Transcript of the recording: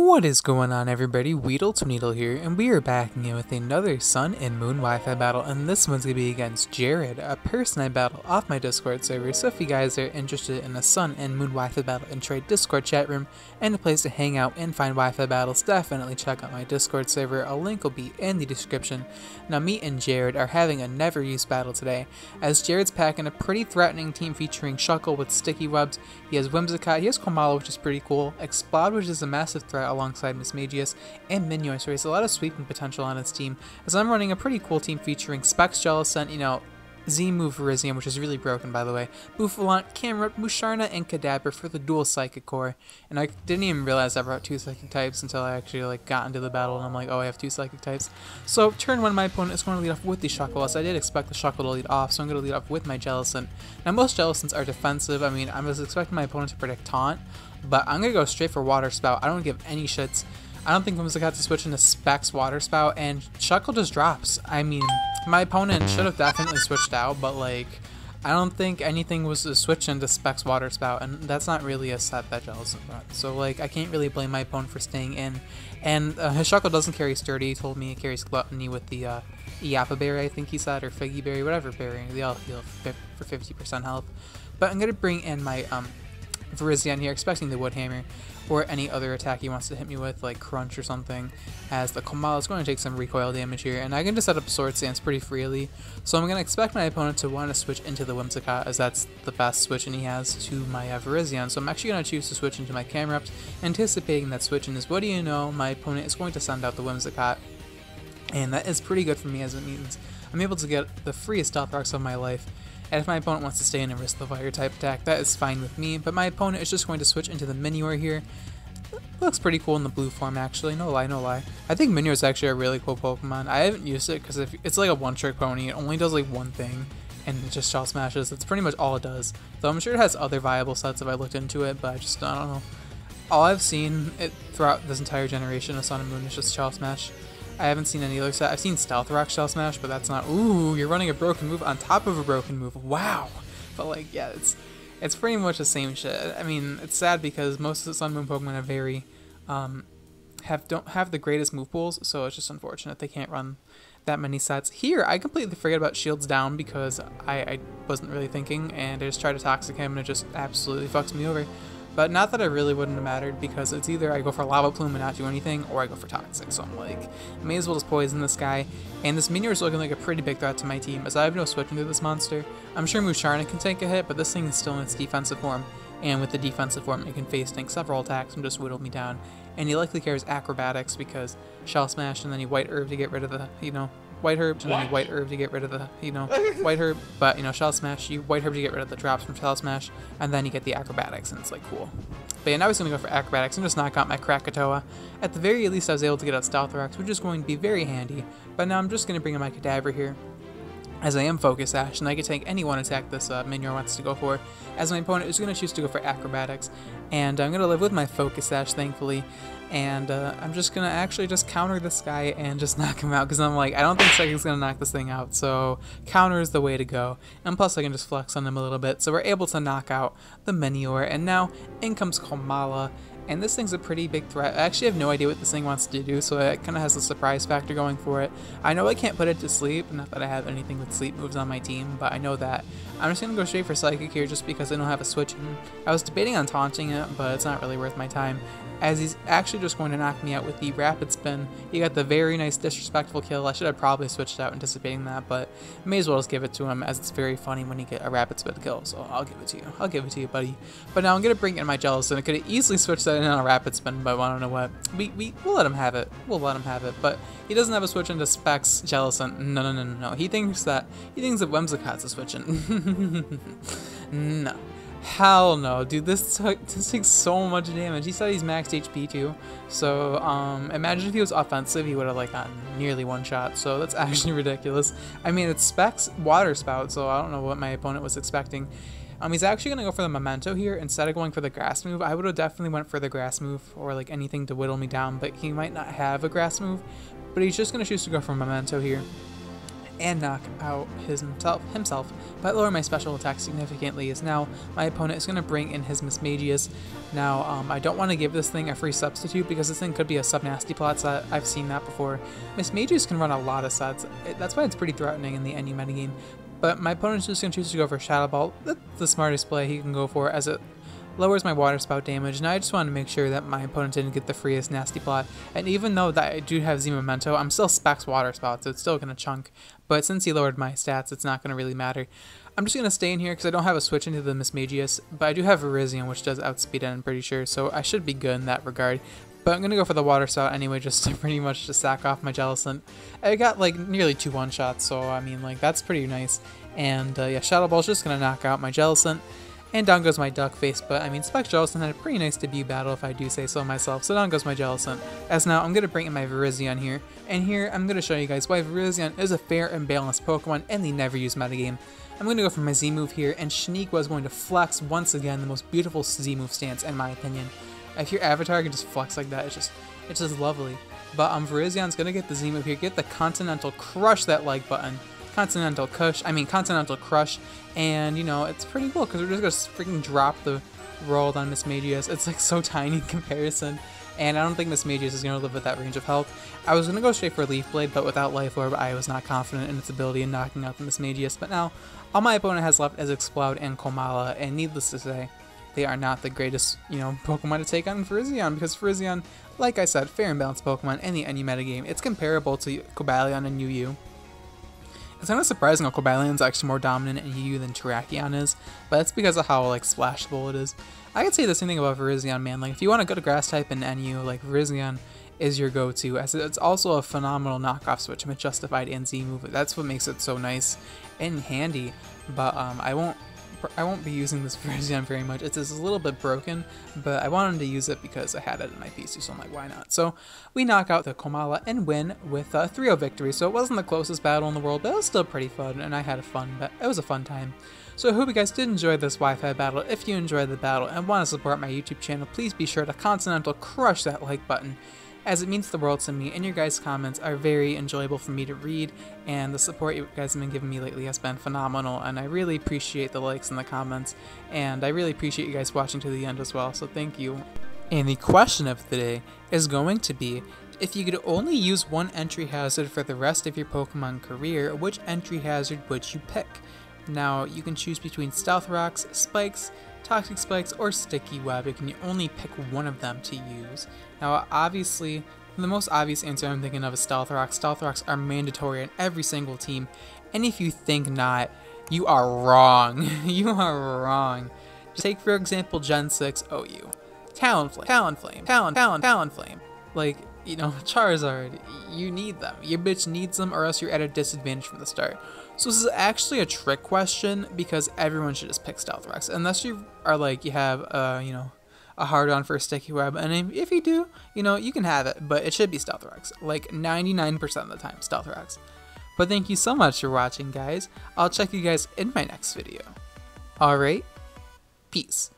What is going on, everybody? Weedle2Needle here, and we are back again with another Sun and Moon Wi-Fi battle, and this one's going to be against Jared, a person I battle off my Discord server. So if you guys are interested in a Sun and Moon Wi-Fi battle and trade Discord chat room and a place to hang out and find Wi-Fi battles, definitely check out my Discord server. A link will be in the description. Now me and Jared are having a never used battle today, as Jared's packing a pretty threatening team featuring Shuckle with sticky webs. He has Whimsicott, he has Komala, which is pretty cool, Explode, which is a massive threat alongside Mismagius, and Minion, so he has a lot of sweeping potential on his team, as I'm running a pretty cool team featuring Specs, Jellicent, Z-move Virizion, which is really broken by the way, Bouffalant, Camerupt, Musharna, and Kadabra for the dual Psychic Core. And I didn't even realize I brought two Psychic types until I actually got into the battle, and I'm like, oh, I have two Psychic types. So turn one, my opponent is going to lead off with the Shuckle, as I did expect the Shuckle to lead off, so I'm going to lead off with my Jellicent. Now most Jellicents are defensive. I mean, I was expecting my opponent to predict Taunt, but I'm going to go straight for Water Spout. I don't give any shits. I don't think Whimsicott to switch into Specs Water Spout, and Shuckle just drops. I mean, my opponent should have definitely switched out, but like, I don't think anything was to switch into Specs Water Spout, and that's not really a set that Jellicent runs. So like, I can't really blame my opponent for staying in. And his Shuckle doesn't carry Sturdy. He told me it carries Gluttony with the Yappa Berry, I think he said, or Figgy Berry, whatever berry. They all heal for 50% health. But I'm gonna bring in my Virizion here, expecting the Wood Hammer, or any other attack he wants to hit me with, like Crunch or something, as the Komala is going to take some recoil damage here, and I can just set up Sword Stance pretty freely, so I'm going to expect my opponent to want to switch into the Whimsicott, as that's the best switch and he has to my Virizion, so I'm actually going to choose to switch into my Camerupt, anticipating that switch, and as what do you know, my opponent is going to send out the Whimsicott, and that is pretty good for me, as it means I'm able to get the freest Stealth Rocks of my life. And if my opponent wants to stay in and risk the fire type attack, that is fine with me, but my opponent is just going to switch into the Minior here. Looks pretty cool in the blue form, actually, no lie, no lie. I think Minior is actually a really cool Pokemon. I haven't used it because it's like a one-trick pony. It only does like one thing, and it just Shell Smashes. That's pretty much all it does. Though I'm sure it has other viable sets if I looked into it, but I don't know. All I've seen it throughout this entire generation of Sun and Moon is just Shell Smash. I haven't seen any other set. I've seen Stealth Rock Shell Smash, but that's not. Ooh, you're running a broken move on top of a broken move. Wow. But like, yeah, it's pretty much the same shit. I mean, it's sad because most of the Sun Moon Pokemon are very don't have the greatest move pools, so it's just unfortunate they can't run that many sets. Here, I completely forget about Shields Down because I wasn't really thinking, and I just tried to Toxic him, and it just absolutely fucks me over. But not that it really wouldn't have mattered, because it's either I go for Lava Plume and not do anything, or I go for Toxic. So I'm like, I may as well just poison this guy. And this Minior is looking like a pretty big threat to my team, as I have no switch into this monster. I'm sure Musharna can take a hit, but this thing is still in its defensive form. And with the defensive form, it can face tank several attacks and just whittle me down. And he likely carries Acrobatics because Shell Smash, and then he White Herb to get rid of the, White Herb, and then you White Herb to get rid of the, White Herb, but, Shell Smash, you White Herb to get rid of the drops from Shell Smash, and then you get the Acrobatics, and it's, like, cool. But yeah, now he's going to go for Acrobatics and just knock out my Krakatoa. At the very least, I was able to get out Stealth Rocks, which is going to be very handy, but now I'm just going to bring in my Kadabra here, as I am Focus Sash, and I can take any one attack this Minior wants to go for, as my opponent is going to choose to go for Acrobatics, and I'm going to live with my Focus Sash, thankfully, and I'm just going to actually just counter this guy and just knock him out, because I'm like, I don't think Psychic's going to knock this thing out, so counter is the way to go, and plus I can just flex on him a little bit, so we're able to knock out the Minior, and now in comes Komala. And this thing's a pretty big threat. I actually have no idea what this thing wants to do, so it kind of has a surprise factor going for it. I know I can't put it to sleep, not that I have anything with sleep moves on my team, but I know that. I'm just going to go straight for Psychic here just because I don't have a switch in. I was debating on taunting it, but it's not really worth my time, as he's actually just going to knock me out with the Rapid Spin. He got the very nice disrespectful kill. I should have probably switched out anticipating that, but may as well just give it to him, as it's very funny when you get a Rapid Spin kill, so I'll give it to you. I'll give it to you, buddy. But now I'm going to bring in my Jellicent. I could have easily switched that in on a Rapid Spin, but I don't know what. We'll let him have it. We'll let him have it, but he doesn't have a switch into Specs Jellicent. No. He thinks that Whimsicott's a switch in. No. Hell no, dude, this takes so much damage. He said he's maxed HP too, so imagine if he was offensive, he would have like gotten nearly one shot, so that's actually ridiculous. I mean, it's Specs Water Spout, so I don't know what my opponent was expecting. He's actually going to go for the Memento here instead of going for the Grass move. I would have definitely went for the Grass move or like anything to whittle me down, but he might not have a Grass move, but he's just going to choose to go for Memento here. and knock out himself, but lower my special attack significantly, as now my opponent is going to bring in his Mismagius. Now, I don't want to give this thing a free substitute because this thing could be a sub-nasty plot set. I've seen that before. Mismagius can run a lot of sets. That's why it's pretty threatening in the NU metagame. But my opponent's just going to choose to go for Shadow Ball. That's the smartest play he can go for, as it lowers my water spout damage. Now I just want to make sure that my opponent didn't get the freest nasty plot, and even though that I do have Z Memento, I'm still specs water spout, so it's still going to chunk, but since he lowered my stats, it's not going to really matter. I'm just going to stay in here because I don't have a switch into the Mismagius, but I do have Virizion, which does outspeed it, I'm pretty sure, so I should be good in that regard. But I'm going to go for the water spout anyway, just to pretty much just sack off my Jellicent. I got like nearly 2 one-shots, so I mean, like, that's pretty nice. And yeah, Shadow Ball's just going to knock out my Jellicent. And down goes my Duck Face, but I mean, Spec Jellicent had a pretty nice debut battle, if I do say so myself, so down goes my Jellicent. As now, I'm going to bring in my Virizion here, and here I'm going to show you guys why Virizion is a fair and balanced Pokemon in the never used metagame. I'm going to go for my Z move here, and Shaniqua is going to flex once again the most beautiful Z move stance, in my opinion. If your avatar can just flex like that, it's just lovely. But Virizion's going to get the Z move here, get the Continental Crush that like button. Continental Crush, and you know, it's pretty cool because we're just gonna freaking drop the roll on Mismagius. It's like so tiny in comparison, and I don't think Mismagius is gonna live with that range of health. I was gonna go straight for Leaf Blade, but without Life Orb, I was not confident in its ability in knocking out the Mismagius. But now, all my opponent has left is Explode and Komala, and needless to say, they are not the greatest, you know, Pokemon to take on Virizion, because Virizion, like I said, fair and balanced Pokemon in the NU metagame. It's comparable to Cobalion and UU. It's kind of surprising how Cobalion's actually more dominant in UU than Terrakion is, but that's because of how, like, splashable it is. I could say the same thing about Virizion, man. Like, if you want to go to Grass type in NU, like, Virizion is your go-to, as it's also a phenomenal knockoff switch with Justified and Z move. That's what makes it so nice and handy, but I won't be using this Virizion very much. It's a little bit broken, but I wanted to use it because I had it in my PC, so I'm like, why not? So we knock out the Komala and win with a 3-0 victory. So it wasn't the closest battle in the world, but it was still pretty fun, and I had it was a fun time. So I hope you guys did enjoy this Wi-Fi battle. If you enjoyed the battle and want to support my YouTube channel, please be sure to Continental Crush that like button, as it means the world to me, and your guys' comments are very enjoyable for me to read, and the support you guys have been giving me lately has been phenomenal, and I really appreciate the likes and the comments, and I really appreciate you guys watching to the end as well, so thank you. And the question of the day is going to be, if you could only use one entry hazard for the rest of your Pokemon career, which entry hazard would you pick? Now, you can choose between Stealth Rocks, Spikes, Toxic Spikes, or Sticky Web. You can only pick one of them to use. Now, obviously, the most obvious answer I'm thinking of is Stealth Rocks. Stealth Rocks are mandatory on every single team, and if you think not, you are wrong. You are wrong. Just take, for example, Gen 6 OU. Talonflame. Like, you know, Charizard, you need them. Your bitch needs them, or else you're at a disadvantage from the start. So this is actually a trick question, because everyone should just pick Stealth Rocks, unless you are like, you have, you know, a hard-on for a Sticky Web, and if you do, you know, you can have it, but it should be Stealth Rocks, like 99% of the time, Stealth Rocks. But thank you so much for watching, guys. I'll check you guys in my next video. Alright, peace.